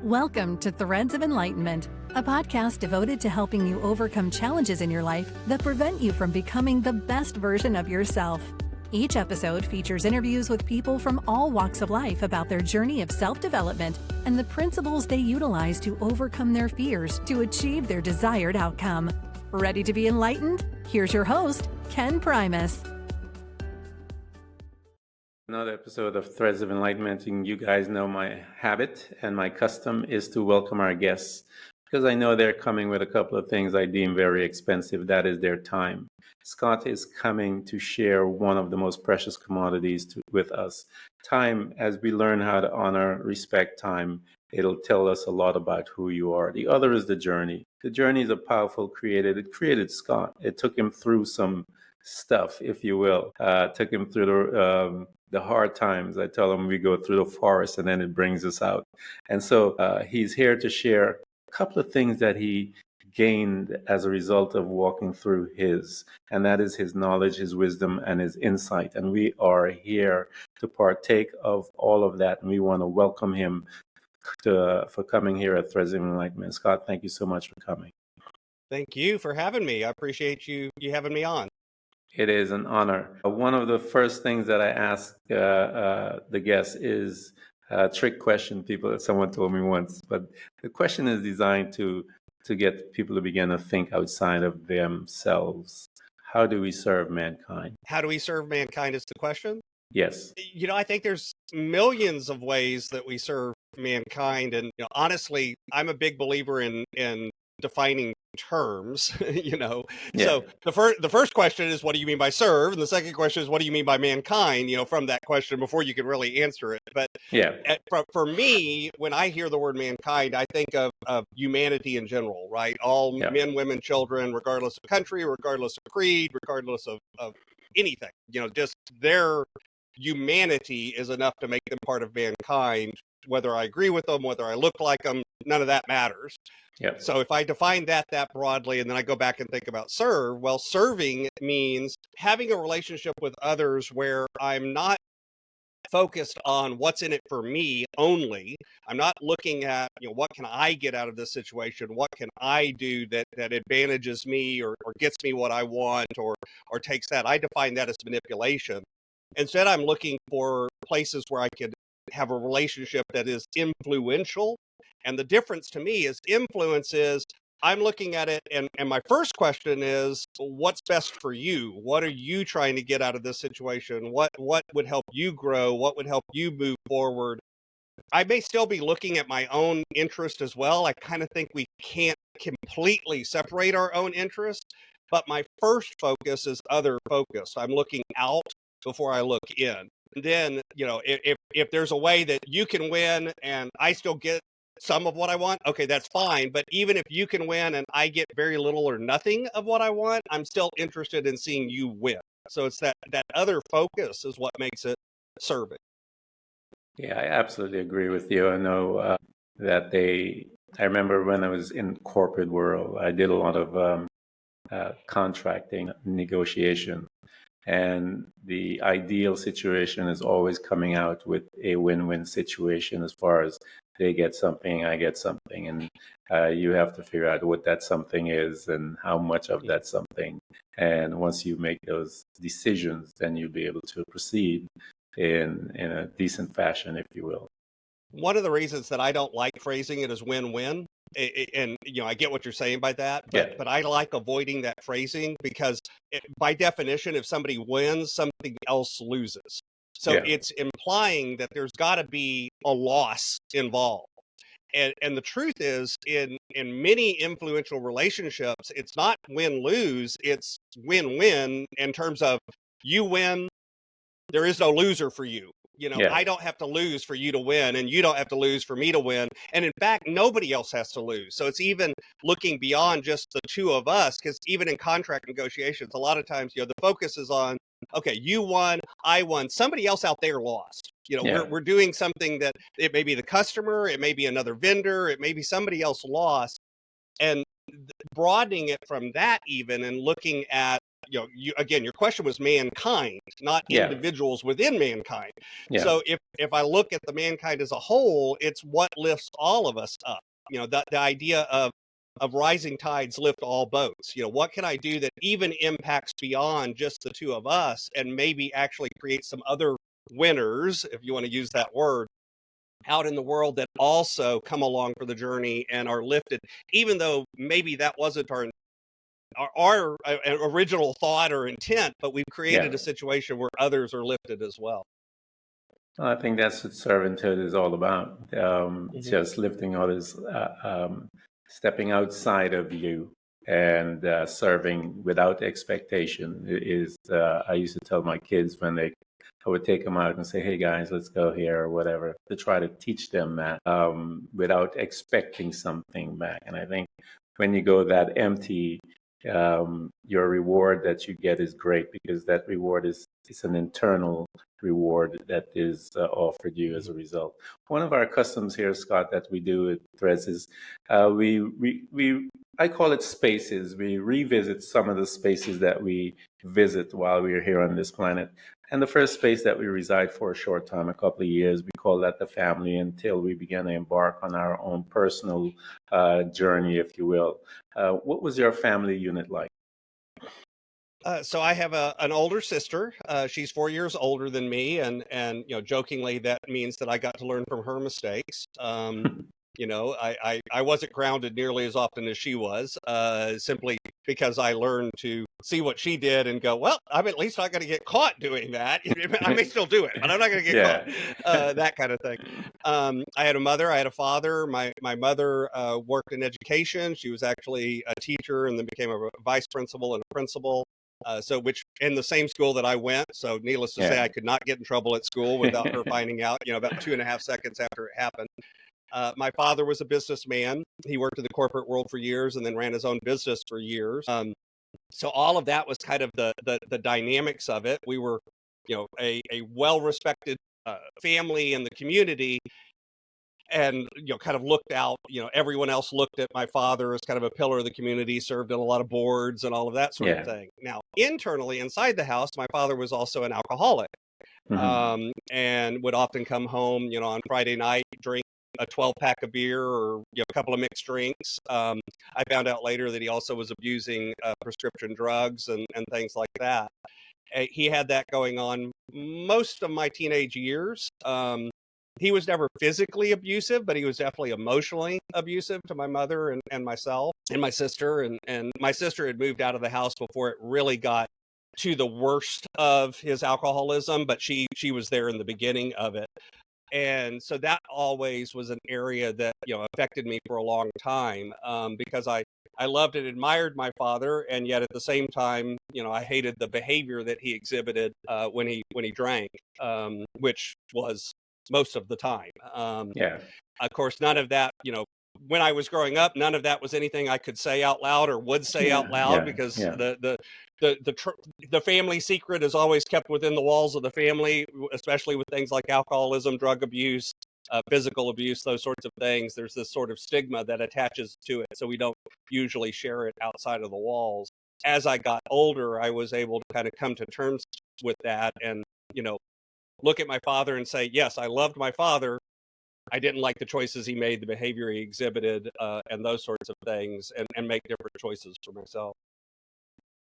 Welcome to Threads of Enlightenment, a podcast devoted to helping you overcome challenges in your life that prevent you from becoming the best version of yourself. Each episode features interviews with people from all walks of life about their journey of self-development and the principles they utilize to overcome their fears to achieve their desired outcome. Ready to be enlightened? Here's your host, Ken Primus. Another episode of Threads of Enlightenment. And you guys know my habit and my custom is to welcome our guests because I know they're coming with a couple of things I deem very expensive. That is their time. Scott is coming to share one of the most precious commodities with us. Time, as we learn how to honor, respect time, it'll tell us a lot about who you are. The other is the journey. The journey is a powerful it created Scott. It took him through some stuff, if you will. Took him through the hard times. I tell him we go through the forest and then it brings us out. And so he's here to share a couple of things that he gained as a result of walking through and that is his knowledge, his wisdom, and his insight. And we are here to partake of all of that. And we want to welcome him for coming here at Threads of Enlightenment. Scott, thank you so much for coming. Thank you for having me. I appreciate you having me on. It is an honor. One of the first things that I ask the guests is a trick question. Someone told me once, but the question is designed to get people to begin to think outside of themselves. How do we serve mankind? How do we serve mankind is the question? Yes. I think there's millions of ways that we serve mankind. And honestly, I'm a big believer in defining terms, Yeah. So the first question is, what do you mean by serve? And the second question is, what do you mean by mankind? From that question before you can really answer it. But for me, when I hear the word mankind, I think of humanity in general, right? All men, women, children, regardless of country, regardless of creed, regardless of anything, just their humanity is enough to make them part of mankind. Whether I agree with them, whether I look like them, none of that matters. Yep. So if I define that broadly, and then I go back and think about serve, well, serving means having a relationship with others where I'm not focused on what's in it for me only. I'm not looking at, what can I get out of this situation? What can I do that advantages me or gets me what I want or takes that? I define that as manipulation. Instead, I'm looking for places where I could have a relationship that is influential. And the difference to me is influence is I'm looking at it and my first question is, what's best for you? What are you trying to get out of this situation? What would help you grow? What would help you move forward? I may still be looking at my own interest as well. I kind of think we can't completely separate our own interest, but my first focus is other focus. I'm looking out before I look in. And then, if there's a way that you can win and I still get some of what I want, okay, that's fine. But even if you can win and I get very little or nothing of what I want, I'm still interested in seeing you win. So it's that other focus is what makes it serving. Yeah, I absolutely agree with you. I know I remember when I was in corporate world, I did a lot of contracting, negotiation. And the ideal situation is always coming out with a win-win situation as far as they get something, I get something. And you have to figure out what that something is and how much of that something. And once you make those decisions, then you'll be able to proceed in a decent fashion, if you will. One of the reasons that I don't like phrasing it as win-win, and I get what you're saying by that, but I like avoiding that phrasing because by definition, if somebody wins, something else loses. So it's implying that there's got to be a loss involved. And the truth is, in many influential relationships, it's not win-lose, it's win-win in terms of you win, there is no loser for you. I don't have to lose for you to win, and you don't have to lose for me to win. And in fact, nobody else has to lose. So it's even looking beyond just the two of us, because even in contract negotiations, a lot of times, the focus is on, okay, you won, I won, somebody else out there lost. We're doing something that it may be the customer, it may be another vendor, it may be somebody else lost. And broadening it from that even and looking at again, your question was mankind, not Yeah, individuals within mankind. yeah, So if I look at the mankind as a whole, it's what lifts all of us up. The idea of rising tides lift all boats. What can I do that even impacts beyond just the two of us, and maybe actually create some other winners, if you want to use that word, out in the world that also come along for the journey and are lifted, even though maybe that wasn't our original thought or intent, but we've yeah. created a situation where others are lifted as well. Well, I think that's what servanthood is all about. Mhm. Just lifting others, stepping outside of you and serving without expectation is, I used to tell my kids I would take them out and say, hey guys, let's go here or whatever, to try to teach them that without expecting something back. And I think when you go that empty, your reward that you get is great, because that reward is it's an internal reward that is offered you as a result. One of our customs here, Scott, that we do at Threads is we I call it spaces. We revisit some of the spaces that we visit while we're here on this planet. And the first space that we reside for a short time, a couple of years, we call that the family, until we begin to embark on our own personal journey, if you will. What was your family unit like? So I have an older sister. She's 4 years older than me, and jokingly, that means that I got to learn from her mistakes. I wasn't grounded nearly as often as she was, simply because I learned to see what she did and go, well, I'm at least not going to get caught doing that. I may still do it, but I'm not going to get caught. Yeah. That kind of thing. I had a mother, I had a father. My mother worked in education. She was actually a teacher and then became a vice principal and a principal. Which in the same school that I went. So needless to say, Yeah. I could not get in trouble at school without her finding out, about 2.5 seconds after it happened. My father was a businessman. He worked in the corporate world for years and then ran his own business for years. So all of that was kind of the dynamics of it. We were, a well-respected family in the community, and kind of looked out. Everyone else looked at my father as kind of a pillar of the community, served on a lot of boards and all of that sort of Yeah. thing. Now, internally inside the house, my father was also an alcoholic, Hmm. and would often come home, on Friday night, drink a 12-pack of beer, or a couple of mixed drinks. I found out later that he also was abusing prescription drugs and things like that. He had that going on most of my teenage years. He was never physically abusive, but he was definitely emotionally abusive to my mother and myself and my sister. And my sister had moved out of the house before it really got to the worst of his alcoholism, but she was there in the beginning of it. And so that always was an area that affected me for a long time, because I loved and admired my father, and yet at the same time, I hated the behavior that he exhibited when he drank, which was most of the time. Yeah. Of course, none of that, when I was growing up, none of that was anything I could say out loud or would say out Yeah. loud, Yeah. because Yeah. the family secret is always kept within the walls of the family, especially with things like alcoholism, drug abuse, physical abuse, those sorts of things. There's this sort of stigma that attaches to it, so we don't usually share it outside of the walls. As I got older, I was able to kind of come to terms with that, and look at my father and say, yes, I loved my father. I didn't like the choices he made, the behavior he exhibited, and those sorts of things, and make different choices for myself.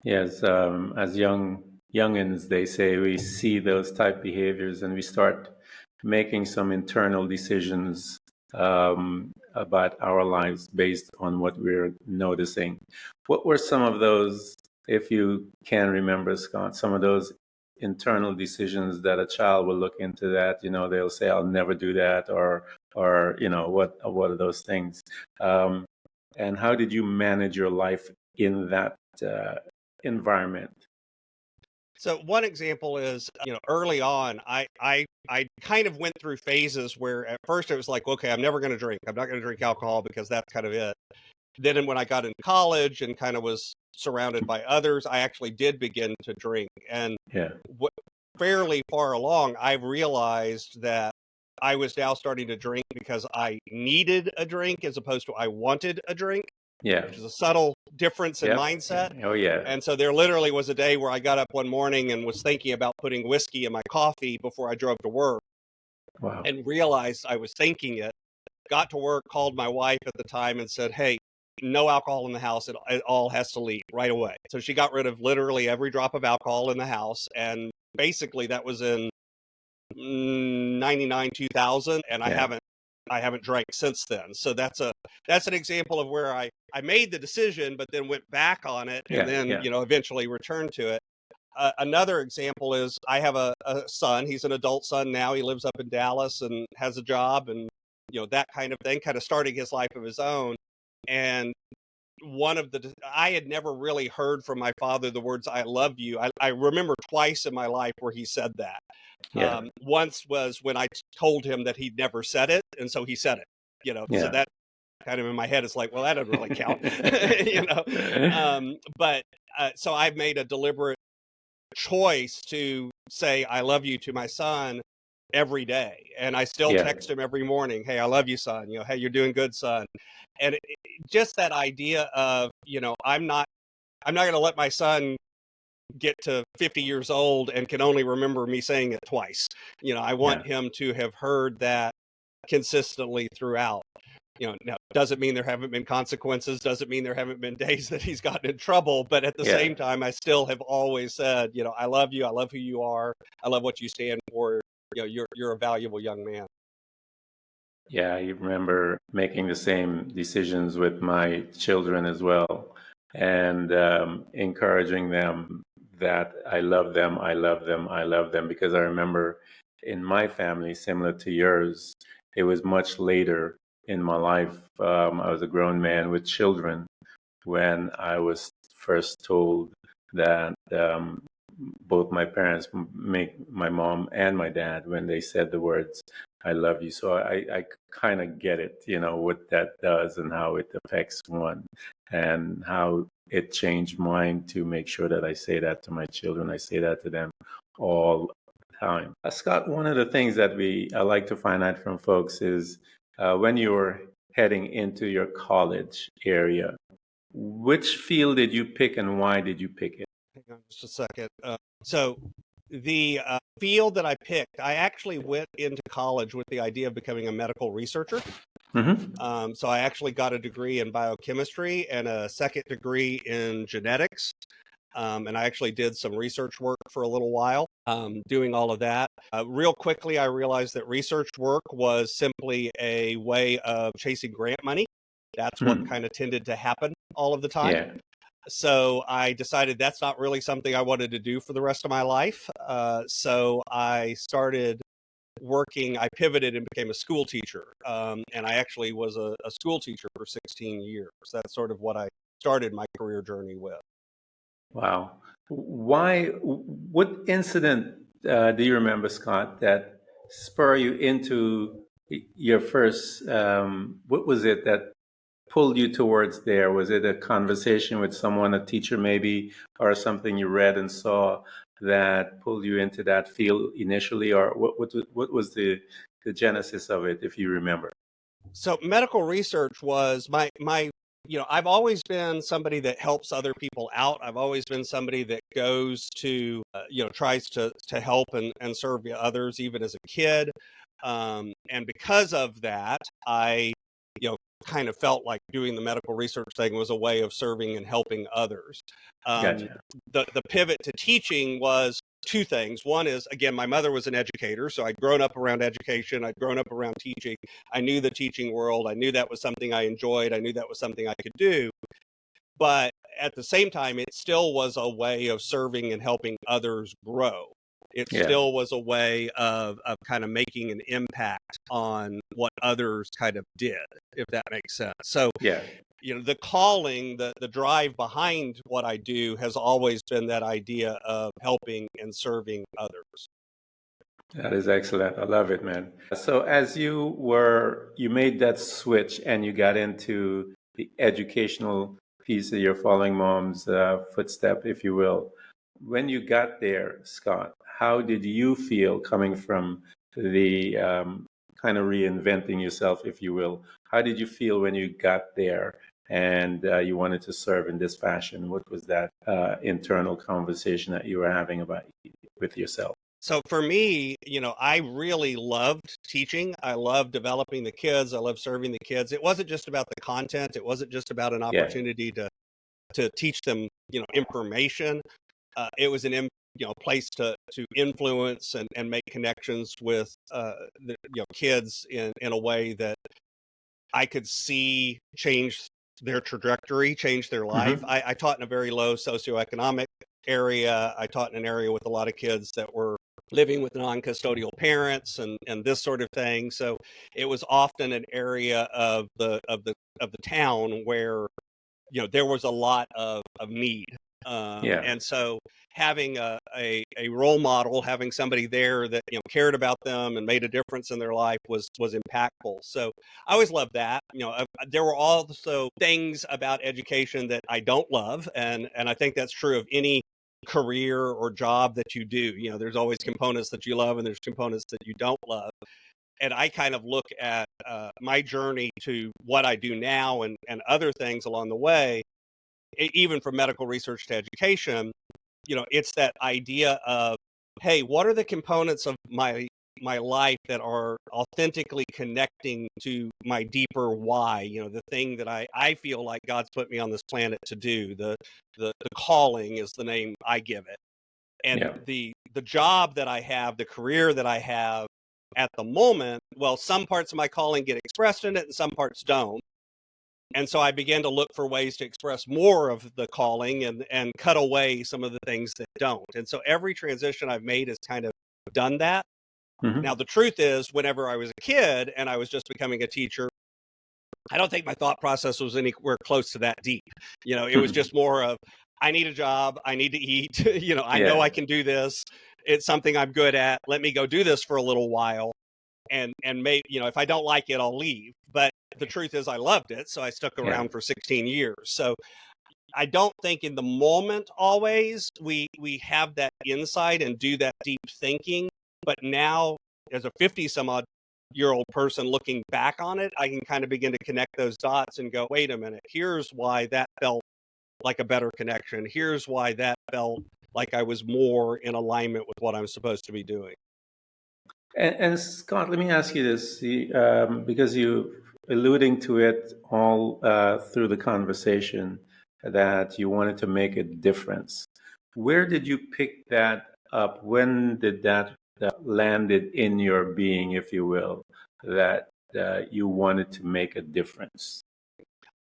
Yes. As youngins, they say we see those type behaviors and we start making some internal decisions about our lives based on what we're noticing. What were some of those, if you can remember, Scott, some of those internal decisions that a child will look into that, they'll say, I'll never do that, or what are those things? Um, and how did you manage your life in that environment? So one example is, early on, I kind of went through phases where at first it was like, okay, I'm never going to drink. I'm not going to drink alcohol because that's kind of it. Then when I got into college and kind of was surrounded by others, I actually did begin to drink. And Yeah. fairly far along, I realized that I was now starting to drink because I needed a drink as opposed to I wanted a drink. Yeah. which is a subtle difference in Yep. mindset. Oh, yeah. And so there literally was a day where I got up one morning and was thinking about putting whiskey in my coffee before I drove to work, Wow. and realized I was thinking it. Got to work, called my wife at the time and said, "Hey, no alcohol in the house. It all has to leave right away." So she got rid of literally every drop of alcohol in the house. And basically that was in 99, 2000. And Yeah. I haven't drank since then. So that's an example of where I made the decision, but then went back on it, and Yeah. then, Yeah. eventually returned to it. Another example is I have a son. He's an adult son now. He lives up in Dallas and has a job, and that kind of thing, kind of starting his life of his own. And I had never really heard from my father the words "I love you." I remember twice in my life where he said that. Yeah. Once was when I told him that he'd never said it, and so he said it. So Yeah. that kind of in my head is like, well, that doesn't really count. But so I've made a deliberate choice to say "I love you" to my son every day, and I still Yeah. text him every morning, "Hey, I love you, son. Hey, you're doing good, son." And just that idea of, I'm not going to let my son get to 50 years old and can only remember me saying it twice. I Yeah. want him to have heard that consistently throughout. Now, doesn't mean there haven't been consequences, doesn't mean there haven't been days that he's gotten in trouble, but at the Yeah. same time, I still have always said, "I love you, I love who you are, I love what you stand for, you're a valuable young man." Yeah, I remember making the same decisions with my children as well, and encouraging them that I love them, I love them, I love them. Because I remember in my family, similar to yours, it was much later in my life. I was a grown man with children when I was first told that both my parents, make my mom and my dad, when they said the words "I love you." So I kind of get it, what that does and how it affects one, and how it changed mine to make sure that I say that to my children. I say that to them all the time. Scott, one of the things that I like to find out from folks is when you're heading into your college area, which field did you pick and why did you pick it? Hang on just a second. So the field that I picked, I actually went into college with the idea of becoming a medical researcher. So I actually got a degree in biochemistry and a second degree in genetics. And I actually did some research work for a little while, doing all of that. Real quickly, I realized that research work was simply a way of chasing grant money. That's what kind of tended to happen all of the time. Yeah. So I decided that's not really something I wanted to do for the rest of my life. So I started working, I pivoted and became a school teacher. And I actually was a school teacher for 16 years. That's sort of what I started my career journey with. Wow. What incident do you remember, Scott, that spurred you into your first, what was it that pulled you towards there? Was it a conversation with someone, a teacher maybe, or something you read and saw that pulled you into that field initially? Or what was the genesis of it, if you remember? So medical research was my I've always been somebody that helps other people out. I've always been somebody that goes to tries to help and serve others even as a kid. And because of that, I kind of felt like doing the medical research thing was a way of serving and helping others. Um, Gotcha. the pivot to teaching was two things. One is, again, my mother was an educator, so I'd grown up around education. I'd grown up around teaching. I knew the teaching world. I knew that was something I enjoyed. I knew that was something I could do. But at the same time, it still was a way of serving and helping others grow. It Yeah. still was a way of kind of making an impact on what others kind of did, if that makes sense. So, Yeah. the calling, the drive behind what I do has always been that idea of helping and serving others. That is excellent. I love it, man. So as you made that switch and you got into the educational piece of your following mom's footstep, if you will. When you got there, Scott, how did you feel coming from the kind of reinventing yourself, if you will? How did you feel when you got there and you wanted to serve in this fashion. What was that internal conversation that you were having about with yourself? So for me, I really loved teaching. I loved developing the kids. I loved serving the kids. It wasn't just about the content. It wasn't just about an Yeah. opportunity to teach them, information. It was place to influence and make connections with the kids in a way that I could see change their trajectory, change their life. Hmm. I taught in a very low socioeconomic area. I taught in an area with a lot of kids that were living with non-custodial parents and this sort of thing. So it was often an area of the town where there was a lot of need. Yeah. And so having a role model, having somebody there that cared about them and made a difference in their life was impactful. So I always loved that. There were also things about education that I don't love, and I think that's true of any career or job that you do. There's always components that you love and there's components that you don't love. And I kind of look at my journey to what I do now and other things along the way, even from medical research to education. It's that idea of, hey, what are the components of my life that are authentically connecting to my deeper why, the thing that I feel like God's put me on this planet to do. The calling is the name I give it. And Yeah. the job that I have, the career that I have at the moment, well, some parts of my calling get expressed in it and some parts don't. And so I began to look for ways to express more of the calling and cut away some of the things that don't. And so every transition I've made has kind of done that. Hmm. Now, the truth is, whenever I was a kid and I was just becoming a teacher, I don't think my thought process was anywhere close to that deep. It was just more of, I need a job, I need to eat, I know Yeah. I can do this. It's something I'm good at. Let me go do this for a little while. And maybe, if I don't like it, I'll leave. But the truth is I loved it. So I stuck Yeah. around for 16 years. So I don't think in the moment always we have that insight and do that deep thinking. But now, as a 50 some odd year old person looking back on it, I can kind of begin to connect those dots and go, wait a minute, here's why that felt like a better connection. Here's why that felt like I was more in alignment with what I'm supposed to be doing. And Scott, let me ask you this, because you alluding to it all through the conversation that you wanted to make a difference. Where did you pick that up? When did that landed in your being, if you will, that you wanted to make a difference?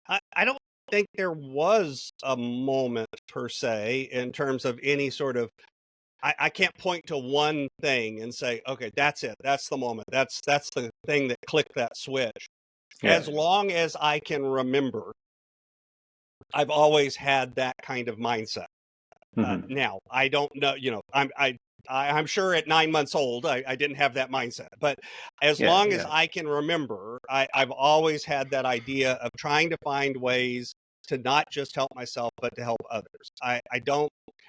I don't think there was a moment per se in terms of any sort of, I can't point to one thing and say, okay, that's it. That's the moment. That's the thing that clicked that switch. Yeah. As long as I can remember, I've always had that kind of mindset. Hmm. Now I don't know, I'm sure at 9 months old, I didn't have that mindset, but as Yeah. long as Yeah. I can remember, I've always had that idea of trying to find ways to not just help myself, but to help others.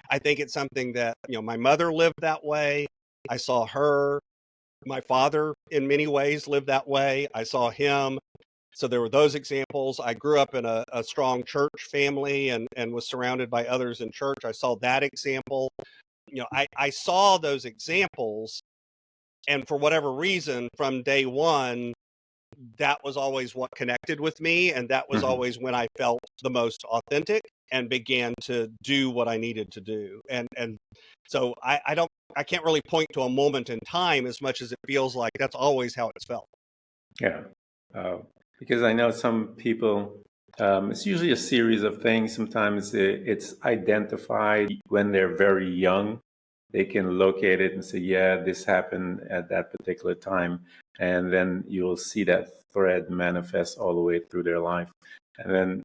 I think it's something that, my mother lived that way. I saw her, my father in many ways lived that way. I saw him. So there were those examples. I grew up in a strong church family and was surrounded by others in church. I saw that example. I saw those examples. And for whatever reason, from day one, that was always what connected with me. And that was Hmm. always when I felt the most authentic and began to do what I needed to do. And so I can't really point to a moment in time as much as it feels like that's always how it's felt. Yeah. Uh, because I know some people, it's usually a series of things. Sometimes it's identified when they're very young. They can locate it and say, yeah, this happened at that particular time. And then you'll see that thread manifest all the way through their life. And then,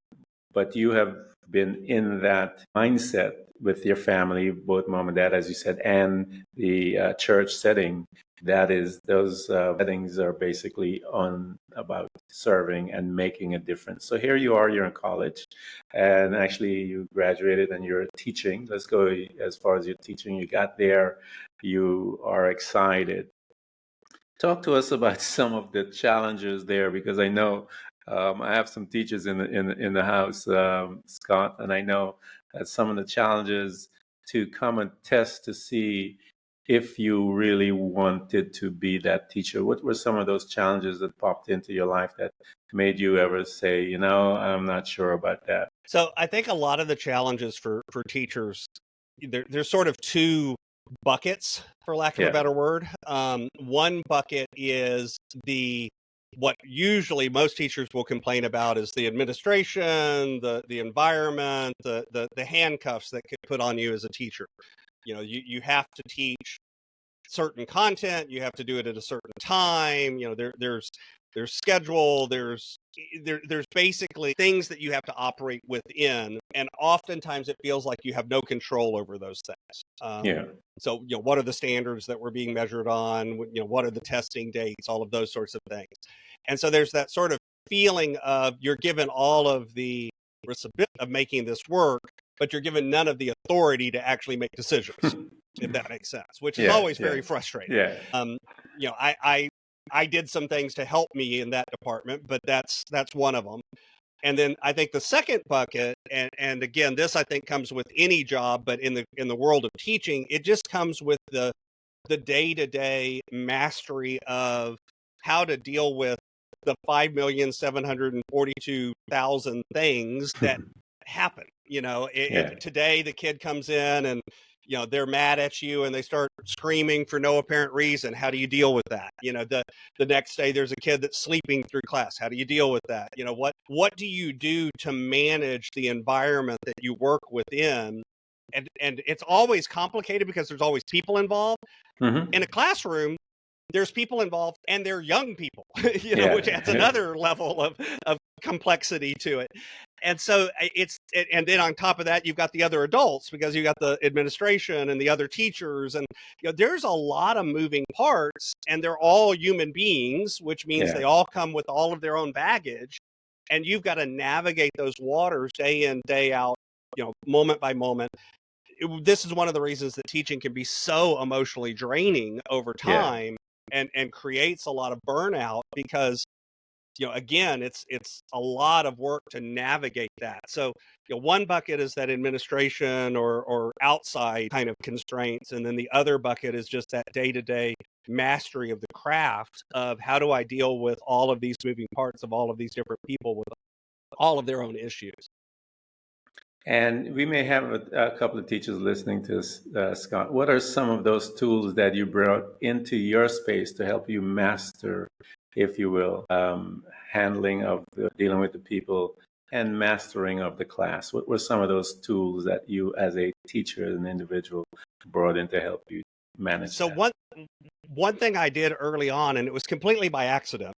but you have been in that mindset with your family, both mom and dad, as you said, and the church setting. That is, those settings are basically on about serving and making a difference. So here you are, you're in college, and actually you graduated and you're teaching. Let's go as far as your teaching. You got there, you are excited. Talk to us about some of the challenges there, because I know I have some teachers in the house, Scott, and I know that some of the challenges to come and test to see if you really wanted to be that teacher. What were some of those challenges that popped into your life that made you ever say, I'm not sure about that? So I think a lot of the challenges for teachers, there's sort of two buckets, for lack of a Yeah. better word. One bucket is what usually most teachers will complain about is the administration, the environment, the handcuffs that get put on you as a teacher. You have to teach certain content, you have to do it at a certain time. There's schedule, there's basically things that you have to operate within, and oftentimes it feels like you have no control over those things. Yeah. So what are the standards that we're being measured on? What are the testing dates? All of those sorts of things. And so there's that sort of feeling of you're given all of the responsibility of making this work, but you're given none of the authority to actually make decisions, if that makes sense, which is always very frustrating. Yeah. I did some things to help me in that department, but that's one of them. And then I think the second bucket, and again, this I think comes with any job, but in the world of teaching, it just comes with the day-to-day mastery of how to deal with the 5,742,000 things that happen. Today the kid comes in and they're mad at you and they start screaming for no apparent reason. How do you deal with that? The next day there's a kid that's sleeping through class. How do you deal with that? What do you do to manage the environment that you work within? And it's always complicated because there's always people involved. Mm-hmm. In a classroom, there's people involved and they're young people, which adds another level of complexity to it. And so and then on top of that, you've got the other adults because you got the administration and the other teachers, and there's a lot of moving parts, and they're all human beings, which means they all come with all of their own baggage, and you've got to navigate those waters day in, day out, moment by moment. This is one of the reasons that teaching can be so emotionally draining over time and creates a lot of burnout because again, it's a lot of work to navigate that. So, one bucket is that administration or outside kind of constraints. And then the other bucket is just that day-to-day mastery of the craft of how do I deal with all of these moving parts of all of these different people with all of their own issues. And we may have a couple of teachers listening to us, Scott. What are some of those tools that you brought into your space to help you master, if you will, handling of dealing with the people and mastering of the class? What were some of those tools that you, as a teacher, as an individual, brought in to help you manage So that? one thing I did early on, and it was completely by accident,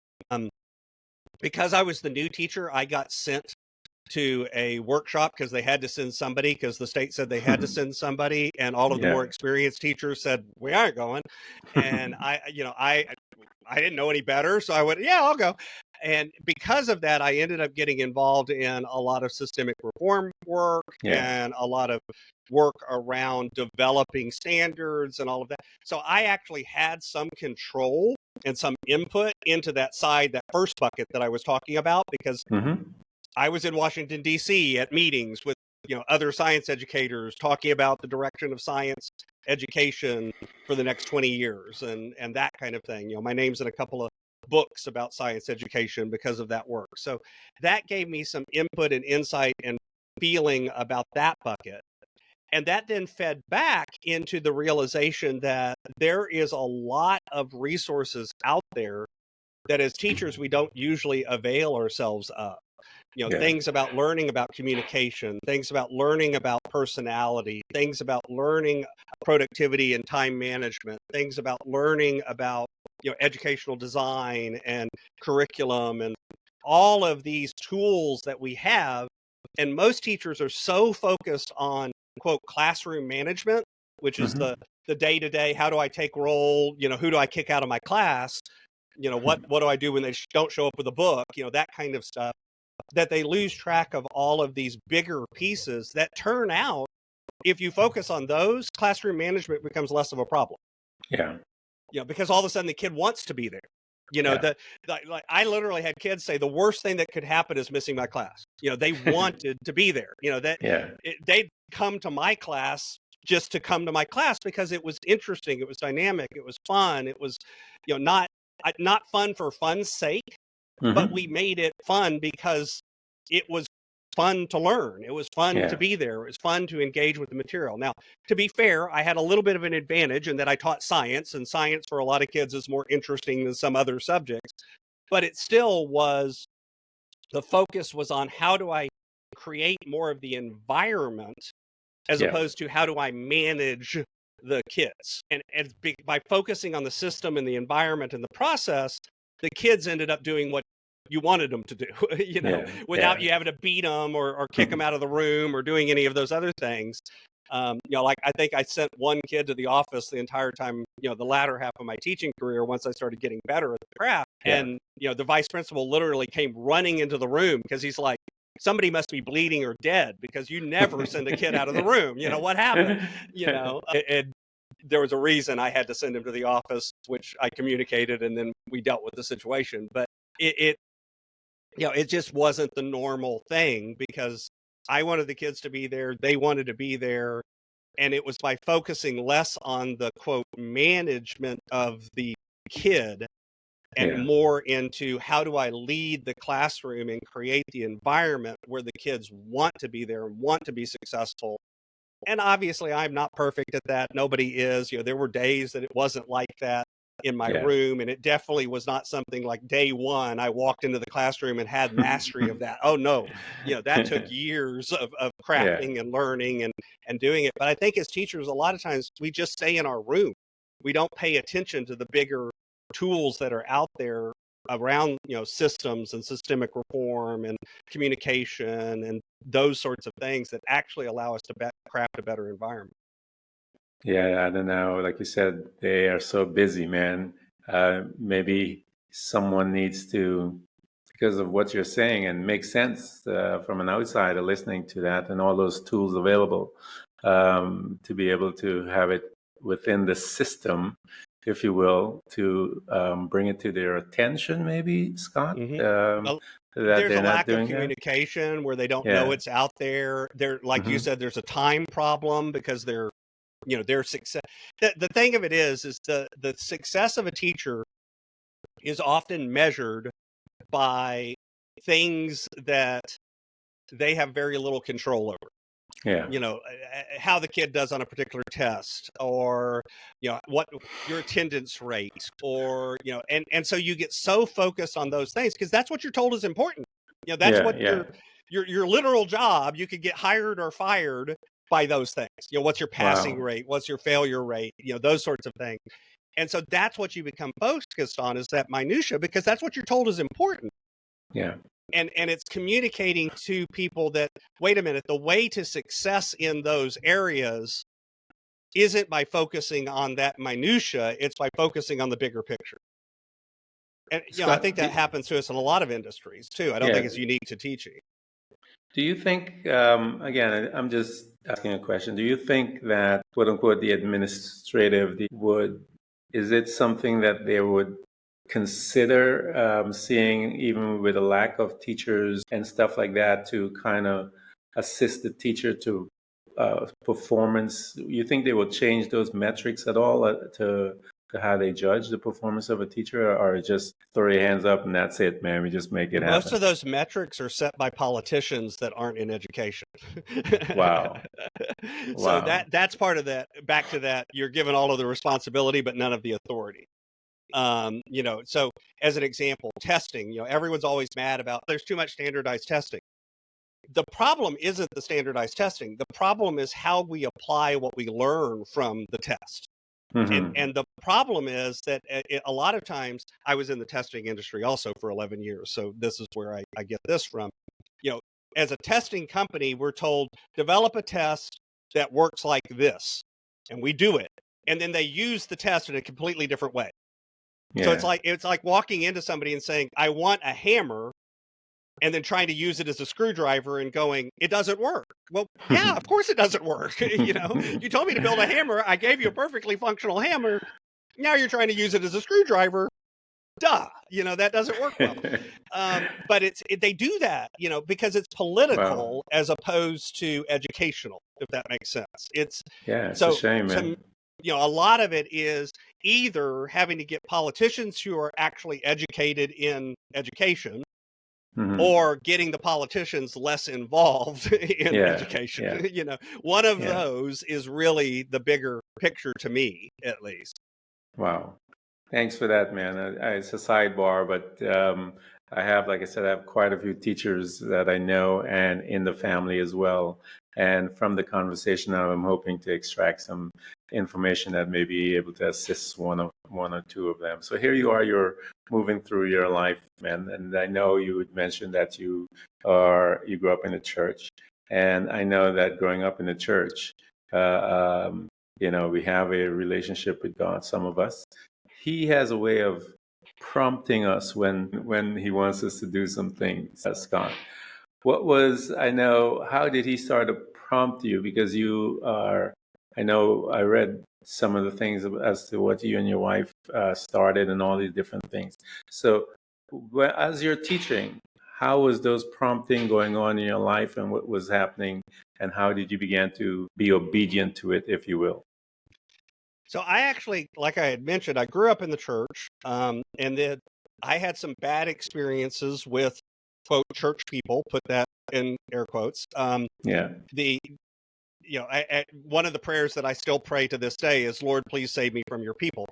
because I was the new teacher, I got sent to a workshop because they had to send somebody because the state said they had to send somebody, and all of the more experienced teachers said we aren't going. And I didn't know any better, so I went, I'll go. And because of that, I ended up getting involved in a lot of systemic reform work and a lot of work around developing standards and all of that. So I actually had some control and some input into that side, that first bucket that I was talking about, because I was in Washington, D.C. at meetings with other science educators talking about the direction of science education for the next 20 years and that kind of thing. My name's in a couple of books about science education because of that work. So that gave me some input and insight and feeling about that bucket. And that then fed back into the realization that there is a lot of resources out there that as teachers we don't usually avail ourselves of. Things about learning about communication, things about learning about personality, things about learning productivity and time management, things about learning about, educational design and curriculum and all of these tools that we have. And most teachers are so focused on, quote, classroom management, which is the day-to-day, how do I take roll, who do I kick out of my class? What do I do when they don't show up with a book, that kind of stuff, that they lose track of all of these bigger pieces that turn out, if you focus on those, classroom management becomes less of a problem. Yeah. Because all of a sudden the kid wants to be there. Yeah. Like I literally had kids say the worst thing that could happen is missing my class. They wanted to be there. Yeah. They'd come to my class just to come to my class because it was interesting, it was dynamic, it was fun, it was, not fun for fun's sake, but Hmm. we made it fun because it was fun to learn. It was fun to Yeah. be there. It was fun to engage with the material. Now, to be fair, I had a little bit of an advantage in that I taught science, and science for a lot of kids is more interesting than some other subjects. But it still was, the focus was on how do I create more of the environment as Yeah. opposed to how do I manage the kids. And by focusing on the system and the environment and the process, the kids ended up doing what you wanted them to do, Yeah. without you having to beat them or kick them out of the room or doing any of those other things. Like I think I sent one kid to the office the entire time, the latter half of my teaching career, once I started getting better at the craft. Yeah. And, the vice principal literally came running into the room because he's like, somebody must be bleeding or dead because you never send a kid out of the room. What happened? And there was a reason I had to send him to the office, which I communicated, and then we dealt with the situation. But it just wasn't the normal thing because I wanted the kids to be there. They wanted to be there. And it was by focusing less on the quote management of the kid and Yeah. more into how do I lead the classroom and create the environment where the kids want to be there and want to be successful. And obviously I'm not perfect at that. Nobody is. There were days that it wasn't like that in my Yeah. room, and it definitely was not something like day one I walked into the classroom and had mastery of that. Oh no, that took years of Yeah. crafting and learning and doing it. But I think as teachers, a lot of times we just stay in our room. We don't pay attention to the bigger tools that are out there around, systems and systemic reform and communication and those sorts of things that actually allow us to craft a better environment. Yeah, I don't know. Like you said, they are so busy, man. Maybe someone needs to, because of what you're saying, and makes sense from an outsider listening to that and all those tools available, to be able to have it within the system, if you will, to bring it to their attention, maybe, Scott, Mm-hmm. that There's a they're not lack of doing that. communication where they don't know Yeah. it's out there. Like you Hmm. said, there's a time problem because their success. The thing of it is the success of a teacher is often measured by things that they have very little control over. Yeah. How the kid does on a particular test, or what your attendance rate, or and so you get so focused on those things because that's what you're told is important. That's Yeah. what Yeah. your literal job. You could get hired or fired by those things. What's your passing Wow. rate, what's your failure rate, those sorts of things. And so that's what you become focused on, is that minutia, because that's what you're told is important. Yeah. And it's communicating to people that, wait a minute, the way to success in those areas isn't by focusing on that minutia, it's by focusing on the bigger picture. And I think Scott, that happens to us in a lot of industries too. I don't think yeah. it's unique to teaching. Do you think, again, I'm just asking a question. Do you think that, quote unquote, the administrative is it something that they would consider seeing, even with a lack of teachers and stuff like that, to kind of assist the teacher to performance? You think they will change those metrics at all to how they judge the performance of a teacher, or just throw your hands up and that's it, man? We just make it Most happen. of those metrics are set by politicians that aren't in education. Wow. So Wow. that's part of that. Back to that, you're given all of the responsibility, but none of the authority. So as an example, testing, everyone's always mad about there's too much standardized testing. The problem isn't the standardized testing. The problem is how we apply what we learn from the test. Hmm. And the problem is that a lot of times, I was in the testing industry also for 11 years. So this is where I get this from. As a testing company, we're told, develop a test that works like this. And we do it. And then they use the test in a completely different way. So Yeah. it's like walking into somebody and saying, I want a hammer, and then trying to use it as a screwdriver and going, it doesn't work. Well, yeah, of course it doesn't work. You told me to build a hammer. I gave you a perfectly functional hammer. Now you're trying to use it as a screwdriver. Duh, that doesn't work well. But they do that, because it's Wow. political as opposed to educational, if that makes sense. It's Yeah, it's a so, shame, so, man. a lot of it is either having to get politicians who are actually educated in education Hmm. or getting the politicians less involved in Yeah, education. yeah, One of yeah. those is really the bigger picture to me, at least. Wow. Thanks for that, man. It's a sidebar, but I have, like I said, I have quite a few teachers that I know and in the family as well. And from the conversation now, I'm hoping to extract some information that may be able to assist one or two of them. So here you are, you're moving through your life, man. And I know you had mentioned that you grew up in a church. And I know that growing up in the church, uh, um, we have a relationship with God, some of us. He has a way of prompting us when he wants us to do some things, Scott. I know, how did he start to prompt you? Because I know I read some of the things as to what you and your wife started and all these different things. So, as you're teaching, how was those prompting going on in your life and what was happening? And how did you begin to be obedient to it, if you will? So I actually, like I had mentioned, I grew up in the church, and then I had some bad experiences with quote church people. Put that in air quotes. Yeah. The one of the prayers that I still pray to this day is, Lord, please save me from your people,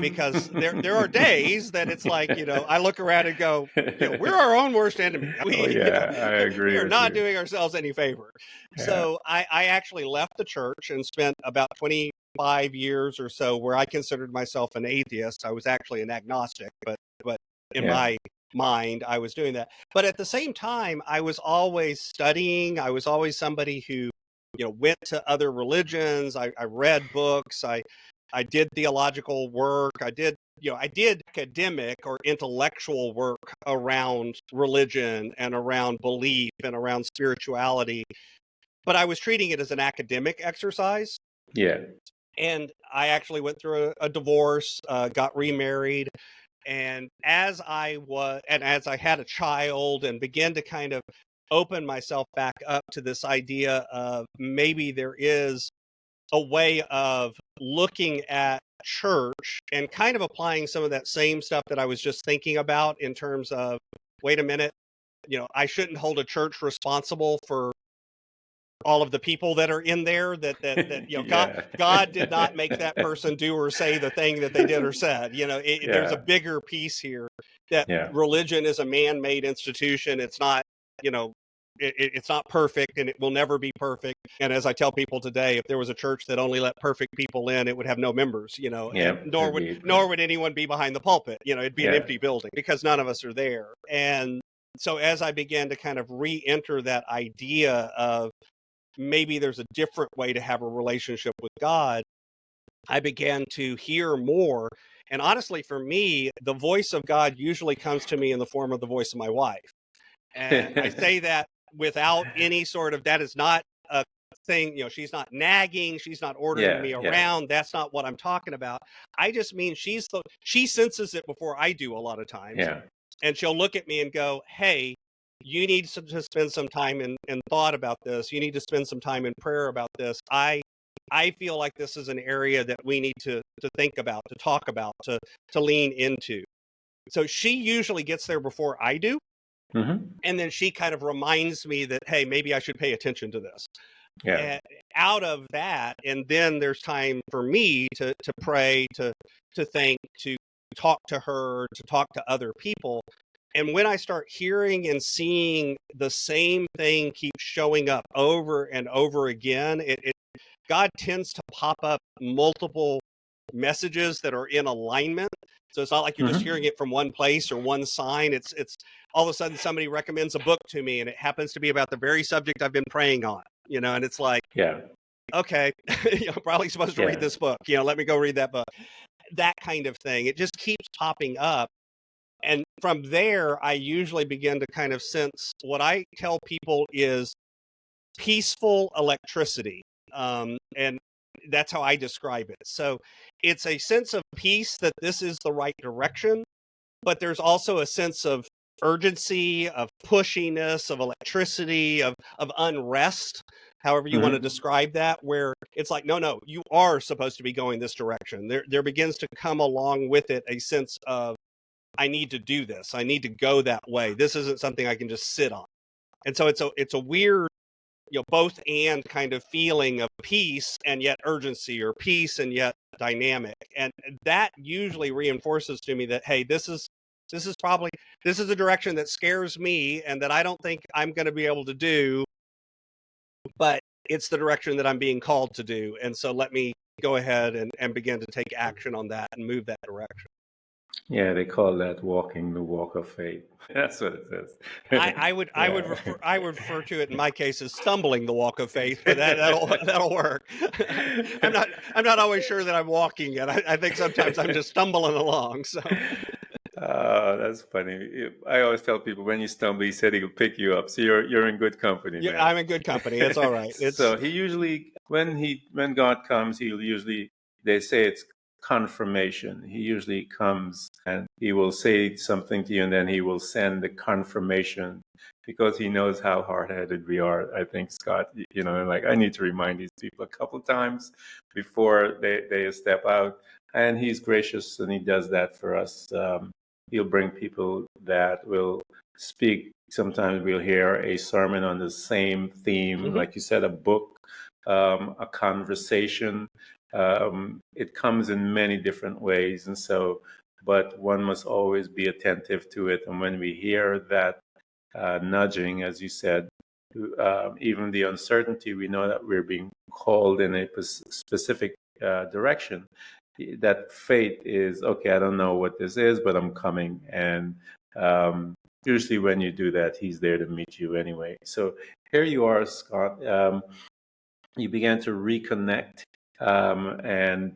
because there are days that it's like, I look around and go, we're our own worst enemy. Oh, We yeah, I we agree are with not you. doing ourselves any favor. Yeah. So I actually left the church and spent about 25 years or so where I considered myself an atheist. I was actually an agnostic, but in Yeah. my mind, I was doing that. But at the same time, I was always studying. I was always somebody who went to other religions. I read books. I did theological work. I did academic or intellectual work around religion and around belief and around spirituality, but I was treating it as an academic exercise. Yeah. And I actually went through a divorce, got remarried, and as I had a child and began to kind of open myself back up to this idea of maybe there is a way of looking at church and kind of applying some of that same stuff that I was just thinking about in terms of, wait a minute, I shouldn't hold a church responsible for all of the people that are in there, that Yeah. God did not make that person do or say the thing that they did or said. There's a Yeah. bigger piece here, that Yeah. religion is a man-made institution. It's not, it's not perfect, and it will never be perfect. And as I tell people today, if there was a church that only let perfect people in, it would have no members, and Yeah. Agreed. nor would anyone be behind the pulpit. It'd be an Yeah. empty building because none of us are there. And so as I began to kind of re-enter that idea of maybe there's a different way to have a relationship with God, I began to hear more. And honestly, for me, the voice of God usually comes to me in the form of the voice of my wife. And I say that without any sort of, that is not a thing, she's not nagging, she's not ordering Yeah. me Yeah. around. That's not what I'm talking about. I just mean she senses it before I do a lot of times. Yeah. And she'll look at me and go, hey, you need to spend some time in thought about this. You need to spend some time in prayer about this. I feel like this is an area that we need to think about, to talk about, to lean into. So she usually gets there before I do. Hmm. And then she kind of reminds me that, hey, maybe I should pay attention to this. Yeah. And out of that, and then there's time for me to pray, to think, to talk to her, to talk to other people. And when I start hearing and seeing the same thing keep showing up over and over again, God tends to pop up multiple messages that are in alignment. So it's not like you're just hearing Hmm. it from one place or one sign. It's all of a sudden somebody recommends a book to me and it happens to be about the very subject I've been praying on, and it's like, Yeah. okay, probably supposed to read Yeah. this book, let me go read that book. That kind of thing. It just keeps popping up. And from there, I usually begin to kind of sense what I tell people is peaceful electricity. And that's how I describe it. So it's a sense of peace that this is the right direction. but there's also a sense of urgency, of pushiness, of electricity, of unrest, however you want to describe that, where it's like, no, you are supposed to be going this direction. There begins to come along with it a sense of, I need to do this. I need to go that way. This isn't something I can just sit on. And so it's a weird, both and kind of feeling of peace and yet urgency, or peace and yet dynamic. And that usually reinforces to me that, hey, this is a direction that scares me and that I don't think I'm going to be able to do, but it's the direction that I'm being called to do. And so let me go ahead and begin to take action on that and move that direction. Yeah, they call that walking the walk of faith. That's what it says. I would refer to it in my case as stumbling the walk of faith, but that'll work. I'm not always sure that I'm walking it. I think sometimes I'm just stumbling along. So. That's funny. I always tell people, when you stumble, he said he'll pick you up. So you're in good company. Yeah, man. I'm in good company. It's all right. So he usually, when God comes, they say it's confirmation. He usually comes and he will say something to you, and then he will send the confirmation, because he knows how hard-headed we are. I think, Scott, like, I need to remind these people a couple times before they step out. And he's gracious, and he does that for us. He'll bring people that will speak. Sometimes we'll hear a sermon on the same theme, like you said, a book, a conversation. It comes in many different ways. And so, but one must always be attentive to it. And when we hear that nudging, as you said, even the uncertainty, we know that we're being called in a specific direction. That faith is, okay, I don't know what this is, but I'm coming. And usually when you do that, he's there to meet you anyway. So here you are, Scott. You began to reconnect and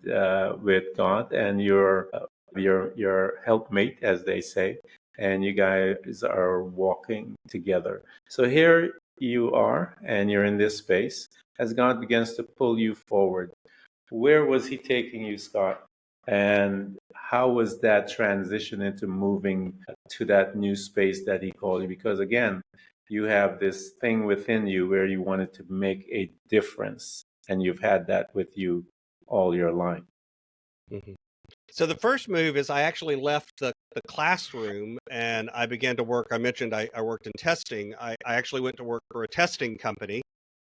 with God and your helpmate, as they say, and you guys are walking together. So here you are, and you're in this space as God begins to pull you forward. Where was he taking you, Scott? And how was that transition into moving to that new space that he called you? Because again, you have this thing within you where you wanted to make a difference, and you've had that with you all your life. Mm-hmm. So the first move is I actually left the classroom and I began to work. I mentioned I worked in testing. I actually went to work for a testing company.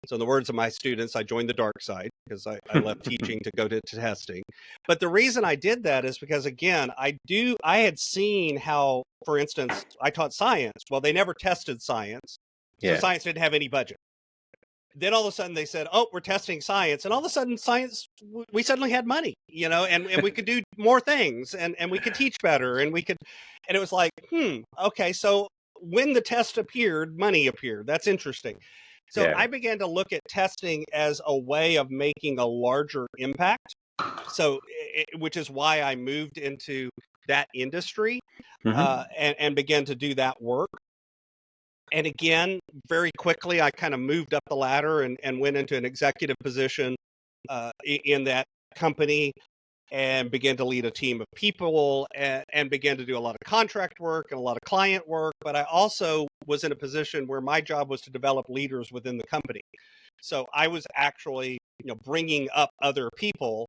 So in the words of my students, I joined the dark side because I left teaching to go to testing. But the reason I did that is because, again, I had seen how, for instance, I taught science. Well, they never tested science. So science didn't have any budget. Then all of a sudden they said, oh, we're testing science. And all of a sudden science, we suddenly had money, and we could do more things and we could teach better and it was like, okay. So when the test appeared, money appeared. That's interesting. So I began to look at testing as a way of making a larger impact. So, which is why I moved into that industry and began to do that work. And again, very quickly, I kind of moved up the ladder and went into an executive position in that company and began to lead a team of people and began to do a lot of contract work and a lot of client work. But I also was in a position where my job was to develop leaders within the company. So I was actually, bringing up other people.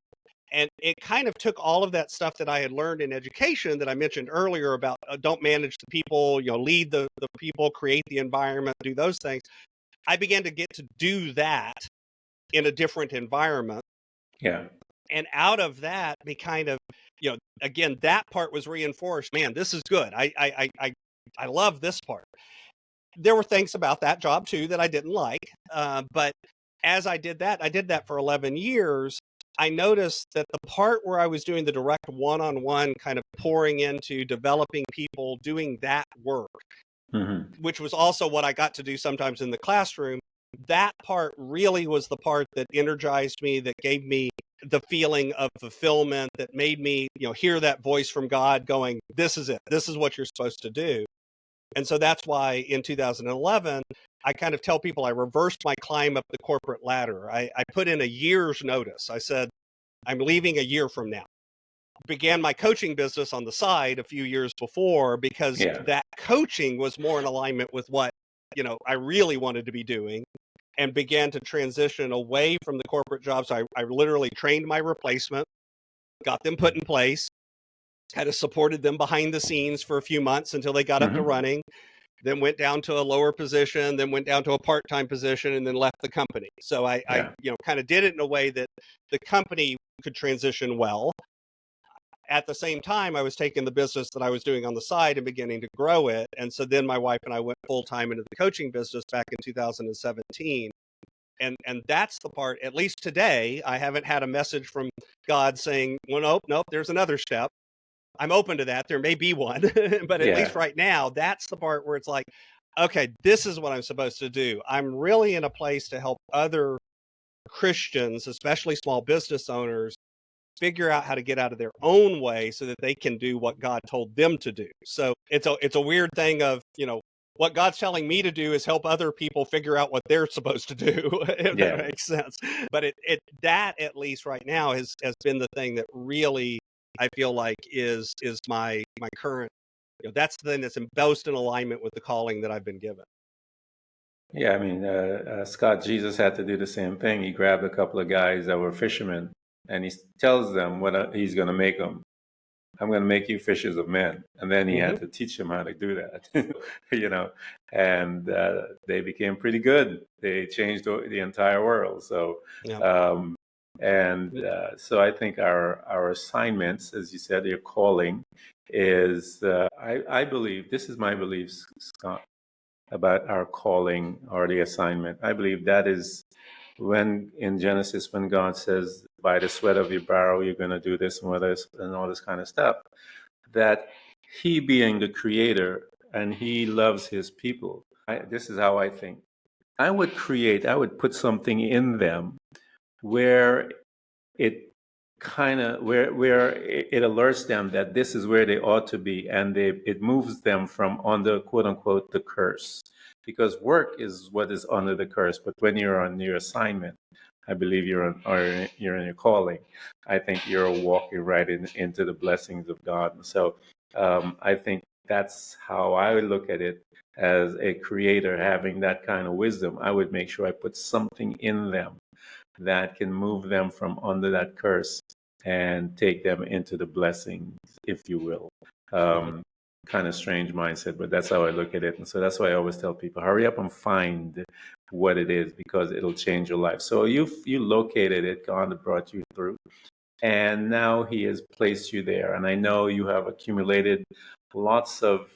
And it kind of took all of that stuff that I had learned in education that I mentioned earlier about don't manage the people, lead the people, create the environment, do those things. I began to get to do that in a different environment. Yeah. And out of that, we kind of, again, that part was reinforced. Man, this is good. I love this part. There were things about that job too that I didn't like. But as I did that for 11 years. I noticed that the part where I was doing the direct one-on-one kind of pouring into developing people, doing that work, which was also what I got to do sometimes in the classroom, that part really was the part that energized me, that gave me the feeling of fulfillment, that made me, hear that voice from God going, this is it. This is what you're supposed to do. And so that's why in 2011, I kind of tell people I reversed my climb up the corporate ladder. I put in a year's notice. I said, I'm leaving a year from now. began my coaching business on the side a few years before, because Yeah. that coaching was more in alignment with what, I really wanted to be doing, and began to transition away from the corporate jobs. I literally trained my replacement, got them put in place, kind of supported them behind the scenes for a few months until they got up to Hmm. running, then went down to a lower position, then went down to a part-time position, and then left the company. So I Yeah. kind of did it in a way that the company could transition well. At the same time, I was taking the business that I was doing on the side and beginning to grow it. And so then my wife and I went full time into the coaching business back in 2017. And that's the part, at least today, I haven't had a message from God saying, well, nope, there's another step. I'm open to that. There may be one, but at Yeah. least right now, that's the part where it's like, okay, this is what I'm supposed to do. I'm really in a place to help other Christians, especially small business owners, figure out how to get out of their own way so that they can do what God told them to do. So it's a weird thing of, what God's telling me to do is help other people figure out what they're supposed to do, if that Yeah. makes sense. But that, at least right now, has been the thing that really I feel like is my current, that's the thing that's most in alignment with the calling that I've been given. Yeah, I mean, Scott, Jesus had to do the same thing. He grabbed a couple of guys that were fishermen, and he tells them what he's going to make them. I'm going to make you fishers of men. And then he Hmm. had to teach them how to do that, and they became pretty good. They changed the entire world. So, Yeah. um, so I think our assignments, as you said, your calling is, I believe, this is my belief, Scott, about our calling or the assignment. I believe that is when in Genesis, when God says, by the sweat of your brow, you're going to do this and all this kind of stuff, that he being the creator and he loves his people. This is how I think. I would put something in them where it where it alerts them that this is where they ought to be, and it moves them from under, quote unquote, the curse, because work is what is under the curse. But when you're on your assignment, I believe you're in your calling. I think you're walking right into the blessings of God. And so I think that's how I would look at it. As a creator having that kind of wisdom, I would make sure I put something in them that can move them from under that curse and take them into the blessings, if you will. Hmm. Kind of strange mindset, but that's how I look at it. And so that's why I always tell people, hurry up and find what it is, because it'll change your life. So you located it, God brought you through, and now he has placed you there. And I know you have accumulated lots of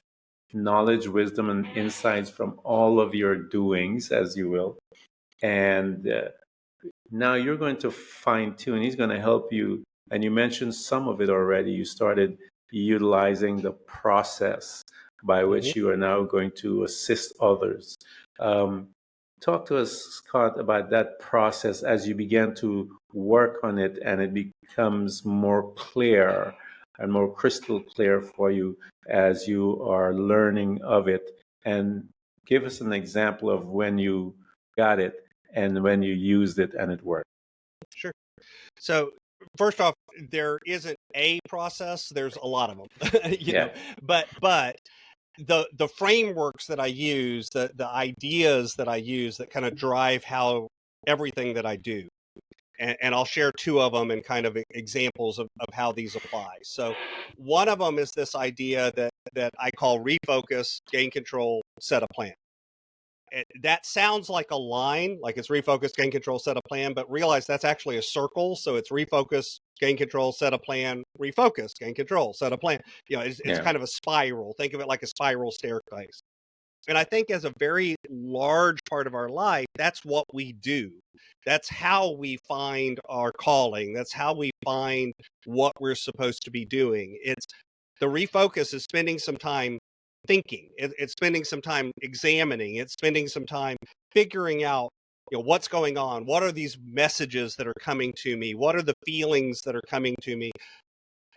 knowledge, wisdom, and insights from all of your doings, as you will. And now you're going to fine tune. He's going to help you. And you mentioned some of it already. You started utilizing the process by Hmm. which you are now going to assist others. Um, Talk to us, Scott, about that process as you began to work on it and it becomes more clear and more crystal clear for you as you are learning of it. And give us an example of when you got it and when you used it and it worked. Sure. So first off, there isn't a process. There's a lot of them, Yeah. but the frameworks that I use, the ideas that I use that kind of drive how everything that I do. And I'll share two of them and kind of examples of how these apply. So one of them is this idea that I call refocus, gain control, set a plan. That sounds like a line, like it's refocus, gain control, set a plan, but realize that's actually a circle. So it's refocus, gain control, set a plan, refocus, gain control, set a plan. It's Yeah. kind of a spiral. Think of it like a spiral staircase. And I think as a very large part of our life, that's what we do. That's how we find our calling. That's how we find what we're supposed to be doing. It's the refocus is spending some time thinking. It's spending some time examining. It's spending some time figuring out, what's going on. What are these messages that are coming to me? What are the feelings that are coming to me?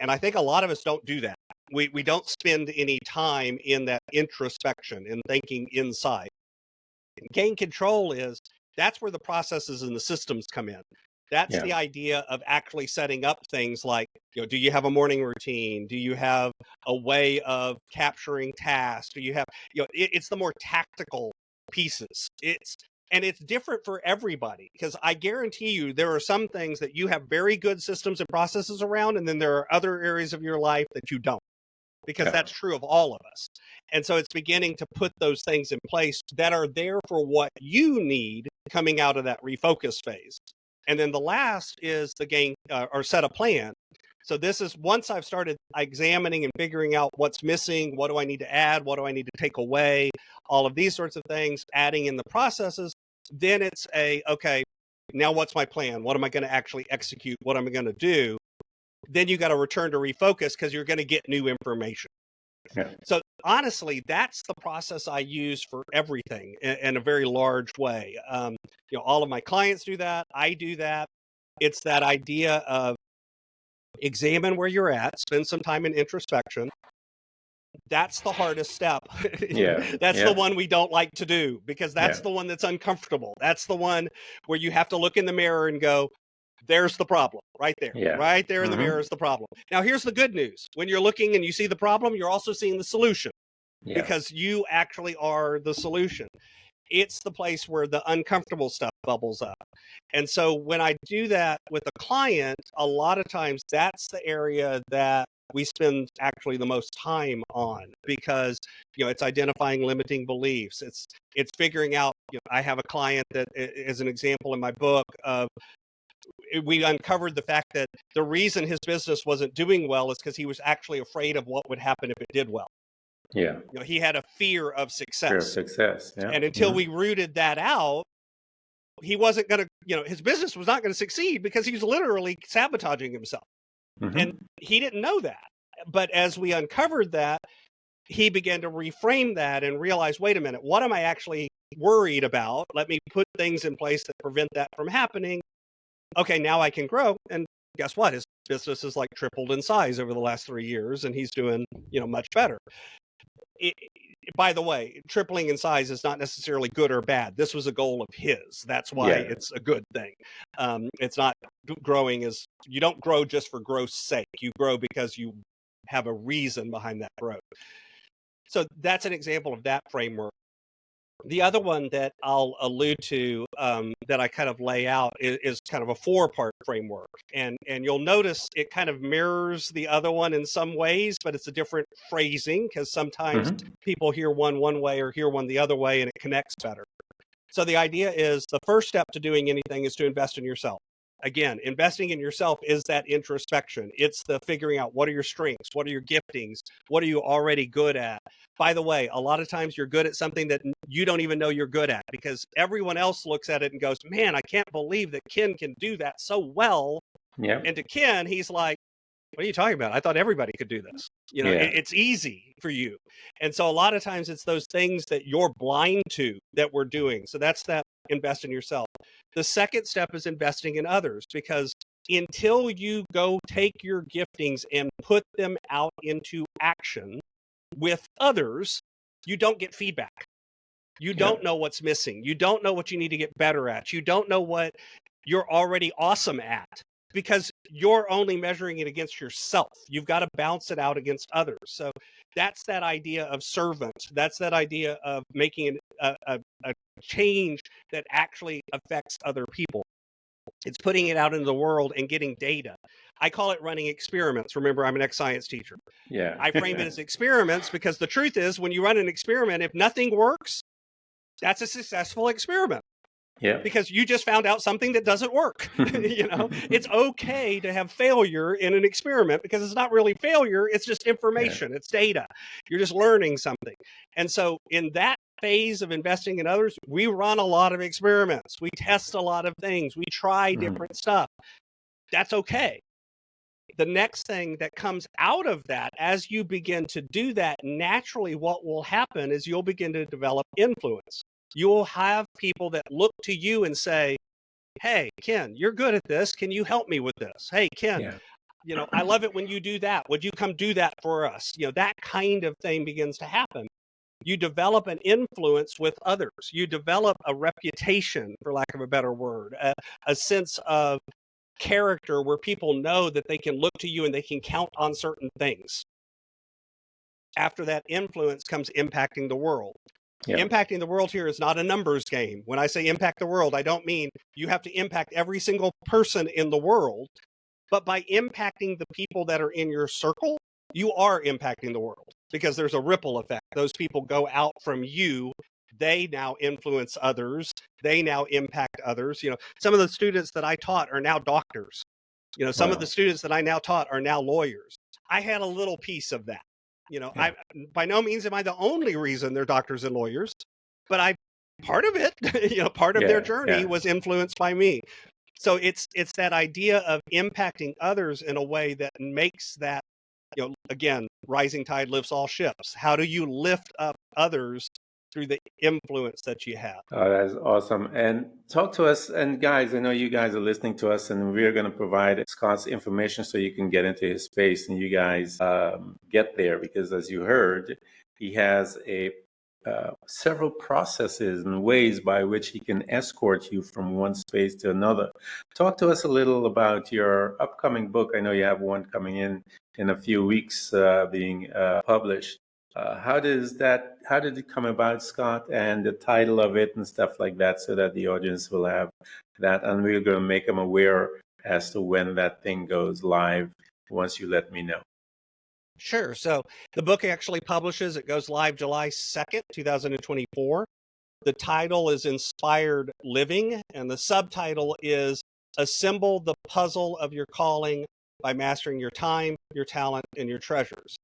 And I think a lot of us don't do that. We don't spend any time in that introspection and thinking inside. Gain control that's where the processes and the systems come in. That's the idea of actually setting up things like, do you have a morning routine? Do you have a way of capturing tasks? Do you have, it's the more tactical pieces. And it's different for everybody, because I guarantee you there are some things that you have very good systems and processes around, and then there are other areas of your life that you don't, because that's true of all of us. And so it's beginning to put those things in place that are there for what you need coming out of that refocus phase. And then the last is the game or set a plan. So this is once I've started examining and figuring out what's missing, what do I need to add, what do I need to take away, all of these sorts of things, adding in the processes, then it's okay, now what's my plan? What am I going to actually execute? What am I going to do? Then you got to return to refocus, because you're going to get new information. Yeah. So honestly, that's the process I use for everything in a very large way. All of my clients do that. I do that. It's that idea of examine where you're at, spend some time in introspection. That's the hardest step. That's the one we don't like to do, because that's the one that's uncomfortable. That's the one where you have to look in the mirror and go, there's the problem right there. Right there in the mirror is the problem. Now, here's the good news. When you're looking and you see the problem, you're also seeing the solution, because you actually are the solution. It's the place where the uncomfortable stuff bubbles up. And so when I do that with a client, a lot of times that's the area that we spend actually the most time on, because it's identifying limiting beliefs. It's figuring out. I have a client that is an example in my book of, we uncovered the fact that the reason his business wasn't doing well is because he was actually afraid of what would happen if it did well. He had a fear of success. Fear of success. And until we rooted that out, he wasn't going to, his business was not going to succeed, because he was literally sabotaging himself. And he didn't know that. But as we uncovered that, he began to reframe that and realize, wait a minute, what am I actually worried about? Let me put things in place that prevent that from happening. Okay, now I can grow. And guess what? His business is like tripled in size over the last 3 years, and he's doing, much better. By the way, tripling in size is not necessarily good or bad. This was a goal of his. That's why it's a good thing. It's not growing you don't grow just for growth's sake. You grow because you have a reason behind that growth. So that's an example of that framework. The other one that I'll allude to that I kind of lay out is kind of a 4-part framework. And you'll notice it kind of mirrors the other one in some ways, but it's a different phrasing, because sometimes people hear one way or hear one the other way, and it connects better. So the idea is the first step to doing anything is to invest in yourself. Again, investing in yourself is that introspection. It's the figuring out, what are your strengths? What are your giftings? What are you already good at? By the way, a lot of times you're good at something that you don't even know you're good at, because everyone else looks at it and goes, man, I can't believe that Ken can do that so well. And to Ken, he's like, what are you talking about? I thought everybody could do this. It's easy for you. And so a lot of times it's those things that you're blind to that we're doing. So that's that invest in yourself. The second step is investing in others, because until you go take your giftings and put them out into action with others, you don't get feedback. You don't know what's missing. You don't know what you need to get better at. You don't know what you're already awesome at, because you're only measuring it against yourself. You've got to bounce it out against others. So that's that idea of servant. That's that idea of making a change that actually affects other people. It's putting it out into the world and getting data. I call it running experiments. Remember, I'm an ex-science teacher. I frame it as experiments, because the truth is, when you run an experiment, if nothing works, that's a successful experiment. Because you just found out something that doesn't work. It's okay to have failure in an experiment, because it's not really failure. It's just information. It's data. You're just learning something. And so in that phase of investing in others, we run a lot of experiments. We test a lot of things. We try different stuff. That's okay. The next thing that comes out of that, as you begin to do that, naturally what will happen is you'll begin to develop influence. You will have people that look to you and say, hey, Ken, you're good at this. Can you help me with this? Hey, Ken, I love it when you do that. Would you come do that for us? That kind of thing begins to happen. You develop an influence with others. You develop a reputation, for lack of a better word, a sense of character where people know that they can look to you and they can count on certain things. After that influence comes impacting the world. Yeah. Impacting the world here is not a numbers game. When I say impact the world, I don't mean you have to impact every single person in the world, but by impacting the people that are in your circle, you are impacting the world because there's a ripple effect. Those people go out from you. They now influence others. They now impact others. You know, some of the students that I taught are now doctors. You know, some of Wow. the students that I now taught are now lawyers. I had a little piece of that. You know, Yeah. I by no means am I the only reason they're doctors and lawyers, but I part of it, you know, part of their Yeah. journey Yeah. was influenced by me. So it's that idea of impacting others in a way that makes that, you know, again, rising tide lifts all ships. How do you lift up others through the influence that you have? Oh, that's awesome. And talk to us. And guys, I know you guys are listening to us, and we're going to provide Scott's information so you can get into his space and you guys get there. Because as you heard, he has several processes and ways by which he can escort you from one space to another. Talk to us a little about your upcoming book. I know you have one coming in a few weeks being published. How did it come about, Scott, and the title of it and stuff like that, so that the audience will have that, and we're going to make them aware as to when that thing goes live once you let me know. Sure. So the book actually publishes, it goes live July 2nd, 2024. The title is Inspired Living, and the subtitle is Assemble the Puzzle of Your Calling by Mastering Your Time, Your Talent, and Your Treasures.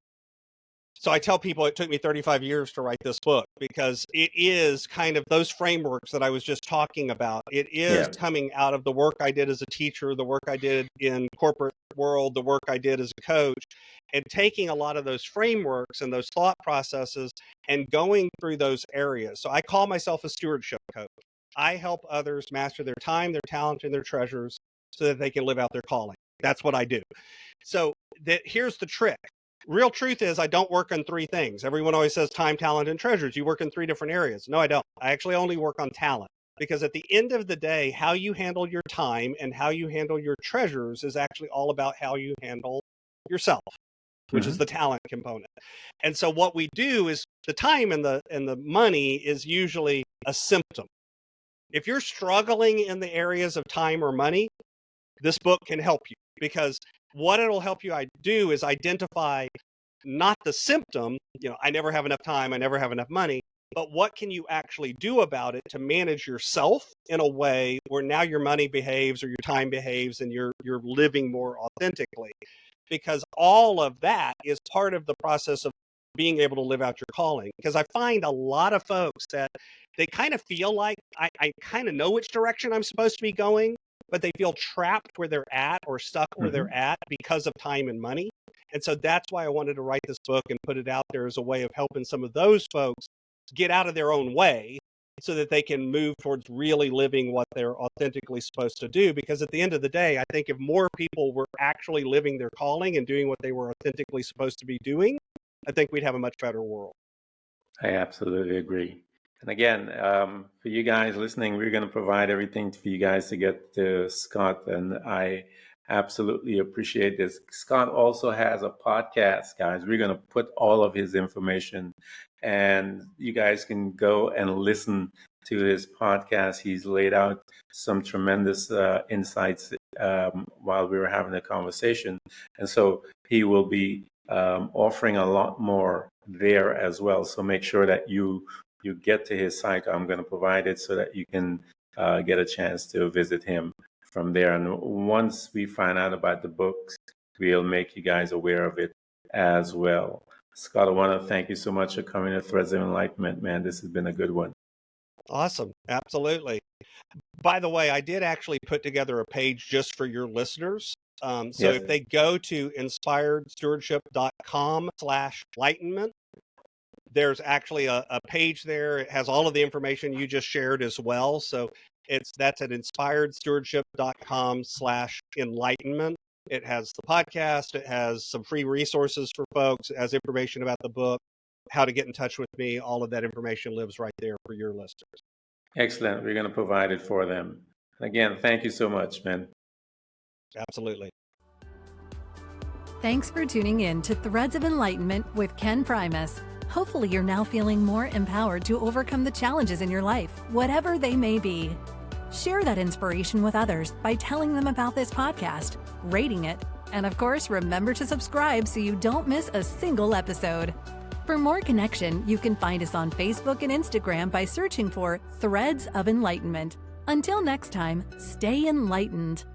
So I tell people it took me 35 years to write this book because it is kind of those frameworks that I was just talking about. It is Yeah. coming out of the work I did as a teacher, the work I did in corporate world, the work I did as a coach, and taking a lot of those frameworks and those thought processes and going through those areas. So I call myself a stewardship coach. I help others master their time, their talent, and their treasures so that they can live out their calling. That's what I do. So here's the trick. Real truth is I don't work on three things. Everyone always says time, talent, and treasures. You work in three different areas. No, I don't. I actually only work on talent because at the end of the day, how you handle your time and how you handle your treasures is actually all about how you handle yourself, which is Mm-hmm. the talent component. And so what we do is the time and the money is usually a symptom. If you're struggling in the areas of time or money, this book can help you because what it'll help you do is identify not the symptom, you know, I never have enough time, I never have enough money, but what can you actually do about it to manage yourself in a way where now your money behaves or your time behaves and you're living more authentically. Because all of that is part of the process of being able to live out your calling. Because I find a lot of folks that they kind of feel like I kind of know which direction I'm supposed to be going, but they feel trapped where they're at or stuck where Mm-hmm. they're at because of time and money. And so that's why I wanted to write this book and put it out there as a way of helping some of those folks get out of their own way so that they can move towards really living what they're authentically supposed to do. Because at the end of the day, I think if more people were actually living their calling and doing what they were authentically supposed to be doing, I think we'd have a much better world. I absolutely agree. And again, for you guys listening, we're going to provide everything for you guys to get to Scott. And I absolutely appreciate this. Scott also has a podcast, guys. We're going to put all of his information, and you guys can go and listen to his podcast. He's laid out some tremendous insights while we were having a conversation. And so he will be offering a lot more there as well. So make sure that you get to his site. I'm going to provide it so that you can get a chance to visit him from there. And once we find out about the books, we'll make you guys aware of it as well. Scott, I want to thank you so much for coming to Threads of Enlightenment, man. This has been a good one. Awesome. Absolutely. By the way, I did actually put together a page just for your listeners. So Yes. if they go to inspiredstewardship.com/enlightenment, there's actually a page there. It has all of the information you just shared as well. So that's at inspiredstewardship.com/enlightenment. It has the podcast. It has some free resources for folks. It has information about the book, how to get in touch with me. All of that information lives right there for your listeners. Excellent. We're going to provide it for them. Again, thank you so much, man. Absolutely. Thanks for tuning in to Threads of Enlightenment with Ken Primus. Hopefully you're now feeling more empowered to overcome the challenges in your life, whatever they may be. Share that inspiration with others by telling them about this podcast, rating it, and of course, remember to subscribe so you don't miss a single episode. For more connection, you can find us on Facebook and Instagram by searching for Threads of Enlightenment. Until next time, stay enlightened.